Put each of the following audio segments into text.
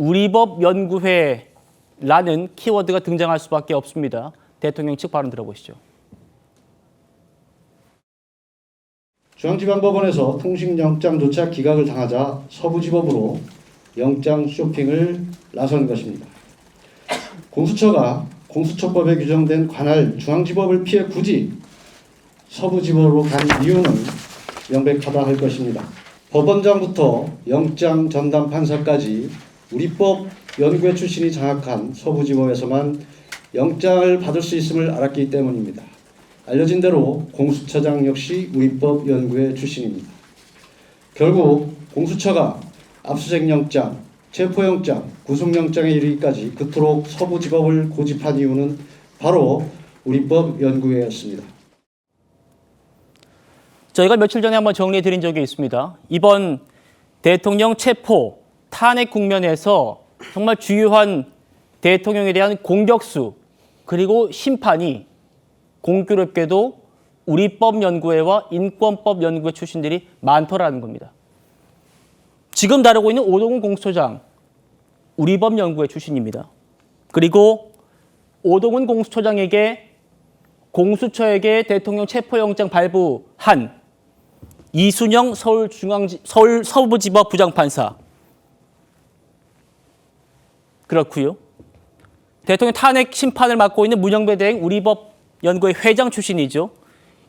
우리법연구회라는 키워드가 등장할 수밖에 없습니다. 대통령 측 발언 들어보시죠. 중앙지방법원에서 통신영장조차 기각을 당하자 서부지법으로 영장 쇼핑을 나선 것입니다. 공수처가 공수처법에 규정된 관할 중앙지법을 피해 굳이 서부지법으로 간 이유는 명백하다 할 것입니다. 법원장부터 영장 전담 판사까지 우리법 연구회 출신이 장악한 서부지법에서만 영장을 받을 수 있음을 알았기 때문입니다. 알려진 대로 공수처장 역시 우리법 연구회 출신입니다. 결국 공수처가 압수수색영장, 체포영장, 구속영장에 이르기까지 그토록 서부지법을 고집한 이유는 바로 우리법 연구회였습니다. 저희가 며칠 전에 한번 정리해드린 적이 있습니다. 이번 대통령 체포, 탄핵 국면에서 정말 주요한 대통령에 대한 공격수 그리고 심판이 공교롭게도 우리법연구회와 인권법연구회 출신들이 많더라는 겁니다. 지금 다루고 있는 오동훈 공수처장, 우리법연구회 출신입니다. 그리고 오동훈 공수처장에게 공수처에게 대통령 체포영장 발부한 이순영 서울 서부지법 부장판사. 그렇고요. 대통령 탄핵 심판을 맡고 있는 문영배 대행 우리법연구회 회장 출신이죠.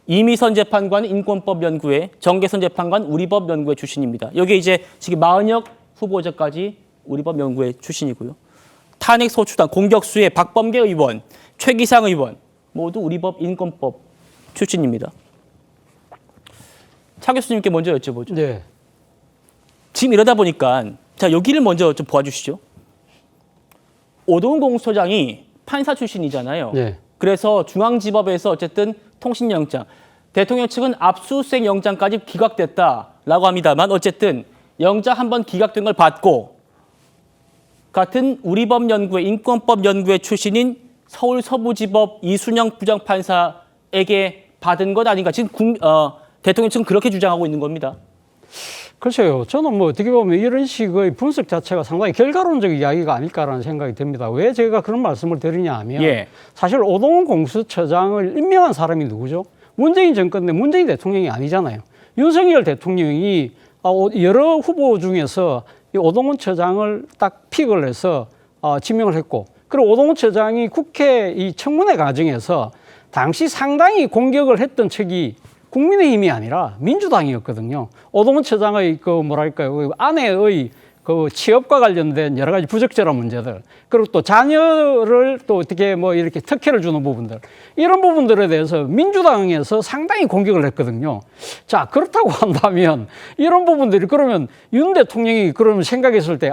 이미선 재판관 인권법연구회, 정계선 재판관 우리법연구회 출신입니다. 여기 이제 지금 마은혁 후보자까지 우리법연구회 출신이고요. 탄핵 소추단 공격수의 박범계 의원, 최기상 의원 모두 우리법 인권법 출신입니다. 차 교수님께 먼저 여쭤보죠. 네. 지금 이러다 보니까 자 여기를 먼저 좀 보아주시죠. 오동훈 공수처장이 판사 출신이잖아요. 네. 그래서 중앙지법에서 어쨌든 통신영장, 대통령 측은 압수수색 영장까지 기각됐다라고 합니다만 어쨌든 영장 한번 기각된 걸 받고 같은 우리법연구회, 인권법연구회 출신인 서울 서부지법 이순영 부장판사에게 받은 것 아닌가. 지금 대통령 측은 그렇게 주장하고 있는 겁니다. 글쎄요. 저는 뭐 어떻게 보면 이런 식의 분석 자체가 상당히 결과론적 이야기가 아닐까라는 생각이 듭니다. 왜 제가 그런 말씀을 드리냐 하면 사실 오동훈 공수처장을 임명한 사람이 누구죠? 문재인 정권 내 문재인 대통령이 아니잖아요. 윤석열 대통령이 여러 후보 중에서 이 오동훈 처장을 딱 픽을 해서 지명을 했고 그리고 오동훈 처장이 국회 이 청문회 과정에서 당시 상당히 공격을 했던 측이 국민의힘이 아니라 민주당이었거든요. 오동훈 처장의 아내의 취업과 관련된 여러 가지 부적절한 문제들, 그리고 또 자녀를 또 어떻게 이렇게 특혜를 주는 부분들, 이런 부분들에 대해서 민주당에서 상당히 공격을 했거든요. 자, 그렇다고 한다면 이런 부분들이 그러면 윤 대통령이 그러면 생각했을 때,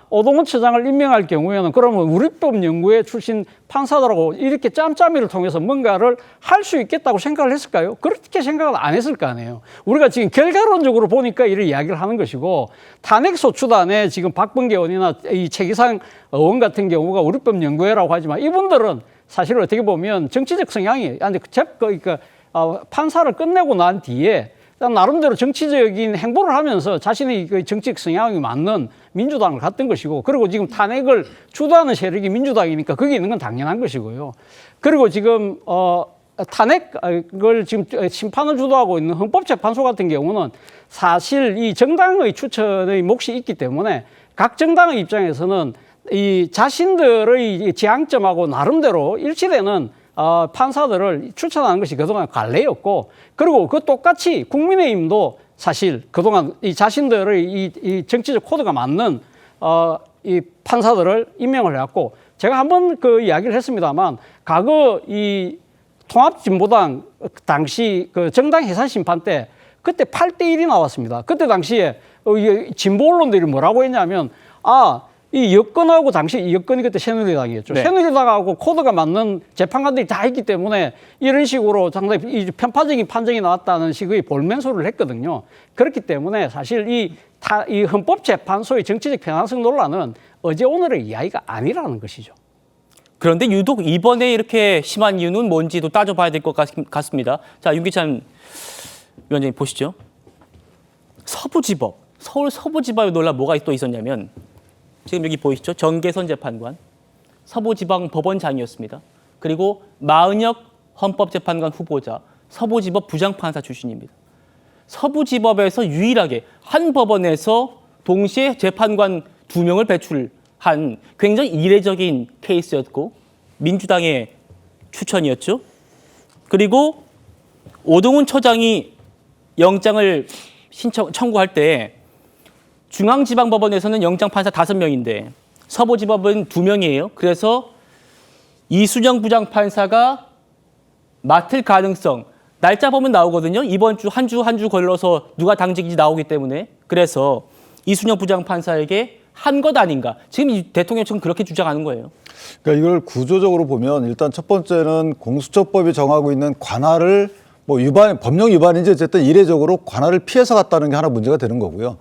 오동훈 처장을 임명할 경우에는 그러면 우리법연구회 출신 판사들하고 이렇게 짬짬이를 통해서 뭔가를 할 수 있겠다고 생각을 했을까요? 그렇게 생각을 안 했을 거 아니에요. 우리가 지금 결과론적으로 보니까 이런 이야기를 하는 것이고, 탄핵소추단에 지금 박범계 의원이나 이 최기상 의원 같은 경우가 우리법연구회라고 하지만 이분들은 사실 어떻게 보면 정치적 성향이, 판사를 끝내고 난 뒤에 나름대로 정치적인 행보를 하면서 자신의 그 정치적 성향이 맞는 민주당을 갔던 것이고, 그리고 지금 탄핵을 주도하는 세력이 민주당이니까 거기 있는 건 당연한 것이고요. 그리고 지금 탄핵을 지금 심판을 주도하고 있는 헌법재판소 같은 경우는 사실 이 정당의 추천의 몫이 있기 때문에 각 정당의 입장에서는 이 자신들의 지향점하고 나름대로 일치되는 판사들을 추천하는 것이 그동안 관례였고, 그리고 그 똑같이 국민의힘도 사실 그동안 이 자신들의 이 정치적 코드가 맞는 이 판사들을 임명을 해왔고, 제가 한번 그 이야기를 했습니다만 과거 이 통합진보당 당시 그 정당 해산 심판 때 그때 8대1이 나왔습니다. 그때 당시에 진보 언론들이 뭐라고 했냐면 이 여권하고 당시 여권이 그때 새누리당이었죠. 네. 새누리당하고 코드가 맞는 재판관들이 다 있기 때문에 이런 식으로 상당히 편파적인 판정이 나왔다는 식의 볼멘소를 했거든요. 그렇기 때문에 사실 이 헌법재판소의 정치적 편향성 논란은 어제 오늘의 이야기가 아니라는 것이죠. 그런데 유독 이번에 이렇게 심한 이유는 뭔지도 따져봐야 될 것 같습니다. 자, 윤기찬 위원장님 보시죠. 서부지법, 서울 서부지법의 논란 뭐가 또 있었냐면 지금 여기 보이시죠? 정계선 재판관, 서부지방법원장이었습니다. 그리고 마은혁 헌법재판관 후보자, 서부지법 부장판사 출신입니다. 서부지법에서 유일하게 한 법원에서 동시에 재판관 2명을 배출한 굉장히 이례적인 케이스였고 민주당의 추천이었죠. 그리고 오동훈 처장이 영장을 청구할 때 중앙지방법원에서는 영장 판사 5명인데 서부지법은 2명이에요. 그래서 이순영 부장판사가 맡을 가능성, 날짜 보면 나오거든요. 이번 주 한 주 걸러서 누가 당직인지 나오기 때문에. 그래서 이순영 부장판사에게 한 것 아닌가. 지금 이 대통령처럼 그렇게 주장하는 거예요. 그러니까 이걸 구조적으로 보면 일단 첫 번째는 공수처법이 정하고 있는 관할을 뭐 법령 위반인지 어쨌든 이례적으로 관할을 피해서 갔다는 게 하나 문제가 되는 거고요.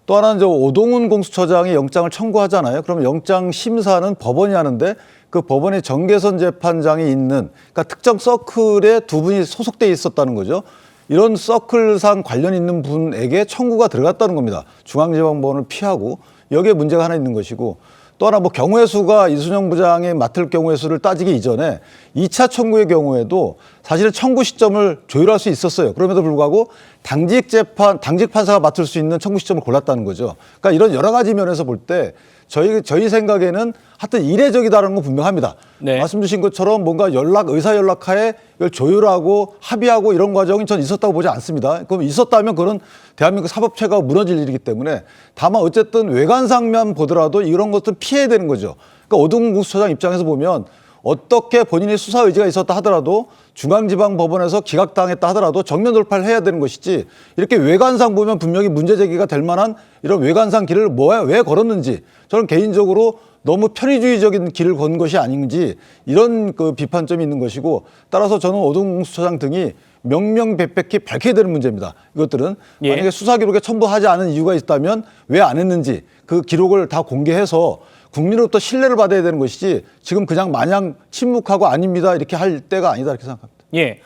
또 하나는 오동훈 공수처장이 영장을 청구하잖아요. 그러면 영장 심사는 법원이 하는데 그 법원의 정계선 재판장이 있는 그러니까 특정 서클에 2분이 소속돼 있었다는 거죠. 이런 서클상 관련 있는 분에게 청구가 들어갔다는 겁니다. 중앙지방법원을 피하고 여기에 문제가 하나 있는 것이고 또 하나 뭐 경우의 수가 이순영 부장이 맡을 경우의 수를 따지기 이전에 2차 청구의 경우에도 사실은 청구 시점을 조율할 수 있었어요. 그럼에도 불구하고 당직 판사가 맡을 수 있는 청구 시점을 골랐다는 거죠. 그러니까 이런 여러 가지 면에서 볼 때 저희 생각에는 하여튼 이례적이다라는 건 분명합니다. 네. 말씀 주신 것처럼 뭔가 의사 연락하에 이걸 조율하고 합의하고 이런 과정이 전 있었다고 보지 않습니다. 그럼 있었다면 그건 대한민국 사법체가 무너질 일이기 때문에 다만 어쨌든 외관상만 보더라도 이런 것들 피해야 되는 거죠. 그러니까 오동훈 공수처장 입장에서 보면 어떻게 본인이 수사 의지가 있었다 하더라도 중앙지방법원에서 기각당했다 하더라도 정면 돌파를 해야 되는 것이지 이렇게 외관상 보면 분명히 문제 제기가 될 만한 이런 외관상 길을 왜 걸었는지 저는 개인적으로 너무 편의주의적인 길을 건 것이 아닌지 이런 그 비판점이 있는 것이고 따라서 저는 오동훈 공수처장 등이 명명백백히 밝혀야 되는 문제입니다. 이것들은 예. 만약에 수사 기록에 첨부하지 않은 이유가 있다면 왜 안 했는지 그 기록을 다 공개해서 국민으로부터 신뢰를 받아야 되는 것이지 지금 그냥 마냥 침묵하고 아닙니다 이렇게 할 때가 아니다 이렇게 생각합니다. 예.